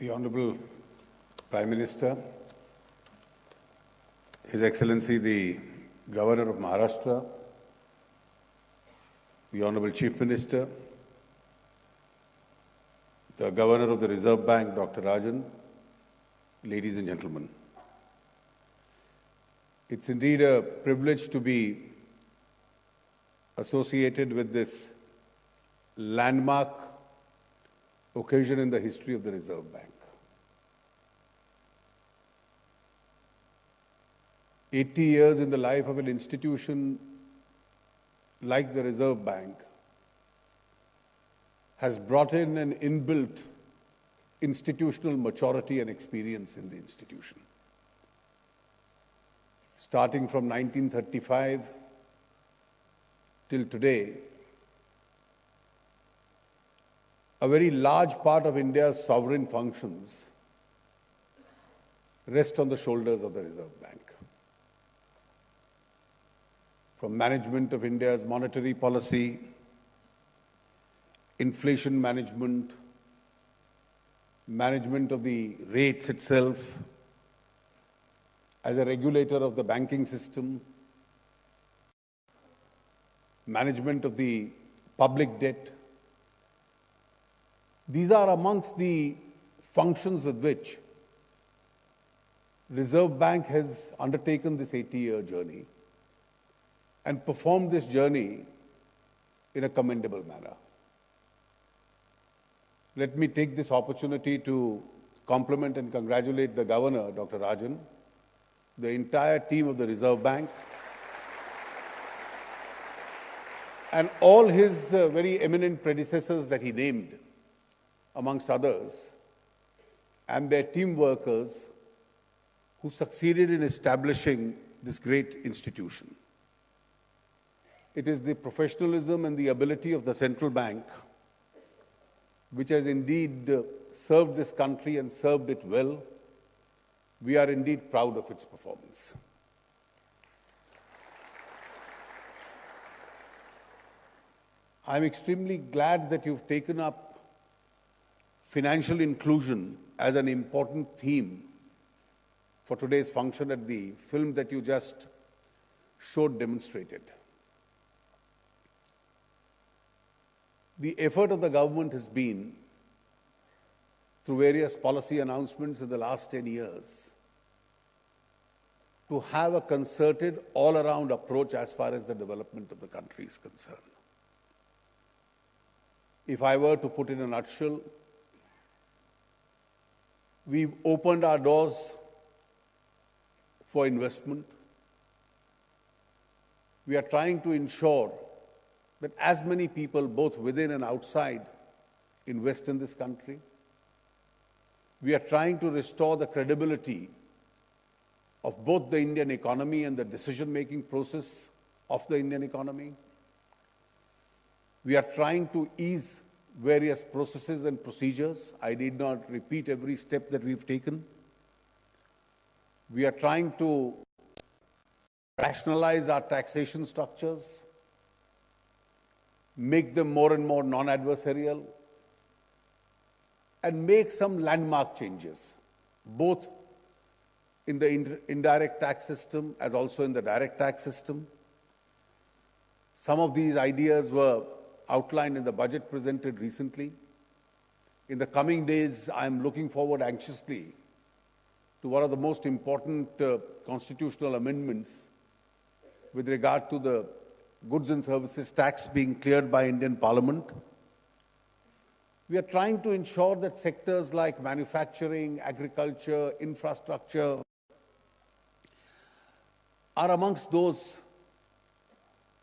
The Honorable Prime Minister, His Excellency the Governor of Maharashtra, the Honorable Chief Minister, the Governor of the Reserve Bank, Dr. Rajan, ladies and gentlemen. It's indeed a privilege to be associated with this landmark occasion in the history of the Reserve Bank. 80 years in the life of an institution like the Reserve Bank has brought in an inbuilt institutional maturity and experience in the institution. Starting from 1935 till today, a very large part of India's sovereign functions rest on the shoulders of the Reserve Bank. From management of India's monetary policy, inflation management, management of the rates itself, as a regulator of the banking system, management of the public debt. These are amongst the functions with which Reserve Bank has undertaken this 80-year journey and performed this journey in a commendable manner. Let me take this opportunity to compliment and congratulate the Governor, Dr. Rajan, the entire team of the Reserve Bank, and all his very eminent predecessors that he named, amongst others, and their team workers who succeeded in establishing this great institution. It is the professionalism and the ability of the central bank which has indeed served this country and served it well. We are indeed proud of its performance. I'm extremely glad that you've taken up financial inclusion as an important theme for today's function at the film that you just showed demonstrated. The effort of the government has been, through various policy announcements in the last 10 years, to have a concerted, all-around approach as far as the development of the country is concerned. If I were to put in a nutshell, we've opened our doors for investment. We are trying to ensure that as many people, both within and outside, invest in this country. We are trying to restore the credibility of both the Indian economy and the decision-making process of the Indian economy. We are trying to ease various processes and procedures. I need not repeat every step that we've taken. We are trying to rationalize our taxation structures, make them more and more non-adversarial, and make some landmark changes, both in the indirect tax system as also in the direct tax system. Some of these ideas were outlined in the budget presented recently. In the coming days, I am looking forward anxiously to one of the most important constitutional amendments with regard to the goods and services tax being cleared by Indian Parliament. We are trying to ensure that sectors like manufacturing, agriculture, infrastructure are amongst those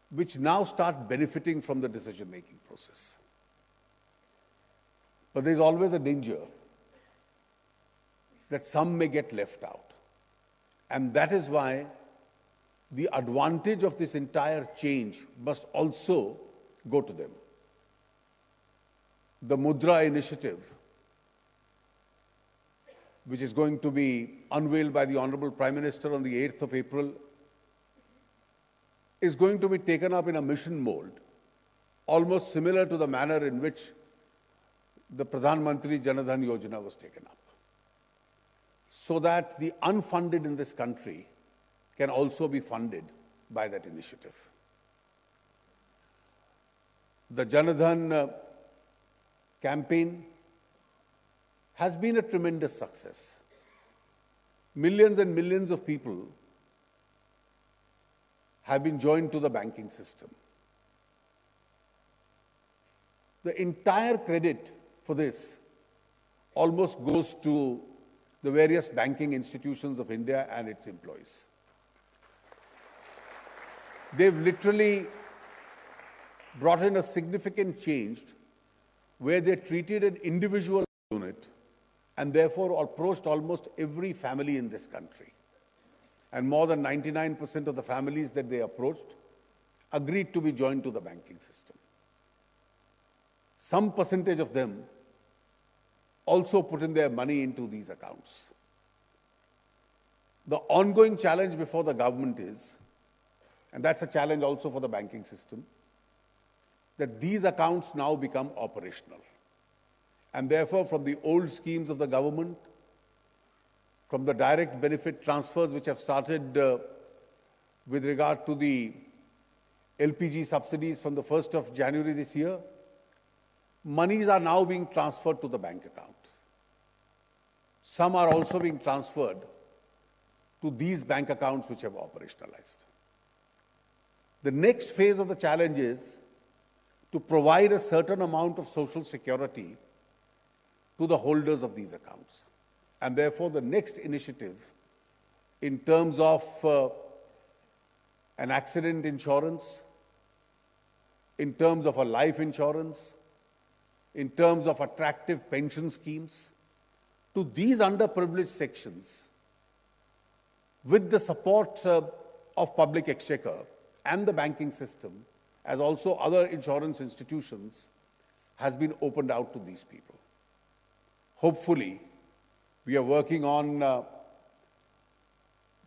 which now start benefiting from the decision-making process. But there's always a danger that some may get left out. And that is why the advantage of this entire change must also go to them. The Mudra initiative, which is going to be unveiled by the Honorable Prime Minister on the 8th of April, is going to be taken up in a mission mode, almost similar to the manner in which the Pradhan Mantri Jan Dhan Yojana was taken up. so that the unfunded in this country can also be funded by that initiative. The Janadhan campaign has been a tremendous success. Millions and millions of people have been joined to the banking system. The entire credit for this almost goes to the various banking institutions of India and its employees. They've literally brought in a significant change where they treated an individual unit and therefore approached almost every family in this country. And more than 99% of the families that they approached agreed to be joined to the banking system. Some percentage of them also put in their money into these accounts. The ongoing challenge before the government is, and that's a challenge also for the banking system, that these accounts now become operational. And therefore, from the old schemes of the government, from the direct benefit transfers which have started with regard to the LPG subsidies from the 1st of January this year, monies are now being transferred to the bank account. Some are also being transferred to these bank accounts which have operationalized. The next phase of the challenge is to provide a certain amount of social security to the holders of these accounts. And therefore, the next initiative in terms of an accident insurance, in terms of a life insurance, in terms of attractive pension schemes, to these underprivileged sections, with the support of public exchequer and the banking system, as also other insurance institutions, has been opened out to these people. Hopefully, we are working on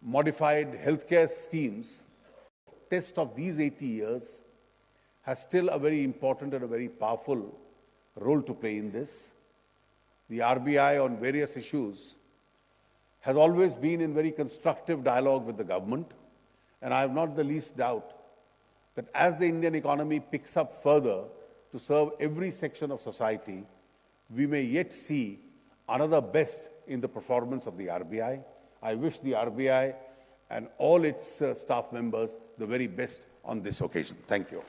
modified healthcare schemes. Test of these 80 years has still a very important and a very powerful role to play in this. The RBI on various issues has always been in very constructive dialogue with the government, and I have not the least doubt that as the Indian economy picks up further to serve every section of society, we may yet see another best in the performance of the RBI. I wish the RBI and all its staff members the very best on this occasion. Thank you.